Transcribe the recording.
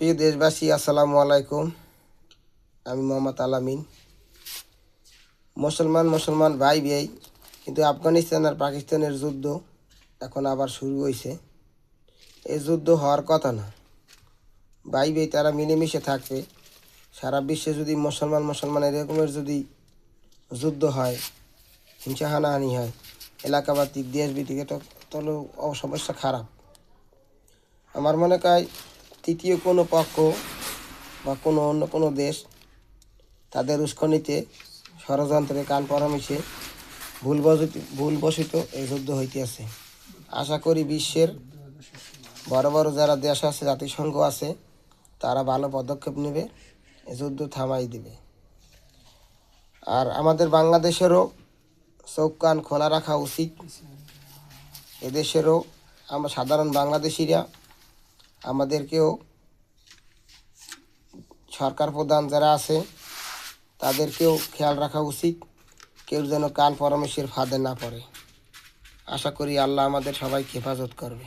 প্রিয় দেশবাসী, আসসালামু আলাইকুম। আমি মোহাম্মদ আলামিন। মুসলমান ভাই ভাই, কিন্তু আফগানিস্তান আর পাকিস্তানের যুদ্ধ এখন আবার শুরু হয়েছে। এই যুদ্ধ হওয়ার কথা না। ভাই ভাই তারা মিলেমিশে থাকবে। সারা বিশ্বে যদি মুসলমান এরকমের যদি যুদ্ধ হয়, হিংসা হানাহানি হয়, এলাকাবাতিক দেশ ভিত্তিক, তাহলে সমস্যা খারাপ। আমার মনে হয় তৃতীয় কোনো পক্ষ বা অন্য কোনো দেশ তাদের উস্কানিতে ষড়যন্ত্রে কান পরামর্শে ভুলবশত এই যুদ্ধ হইতেছে। আশা করি বিশ্বের বড় বড় যারা দেশ আছে, জাতিসংঘ আছে, তারা ভালো পদক্ষেপ নেবে, এই যুদ্ধ থামাই দেবে। আর আমাদের বাংলাদেশেরও চোখ কান খোলা রাখা উচিত। এদেশেরও আমরা সাধারণ বাংলাদেশিরা আমাদেরকেও সরকার প্রধান যারা আছে তাদেরকেও খেয়াল রাখা উচিত, কেউ যেন কান পরামর্শের ফাঁদে না পড়ে। আশা করি আল্লাহ আমাদের সবাইকে হেফাজত করবে।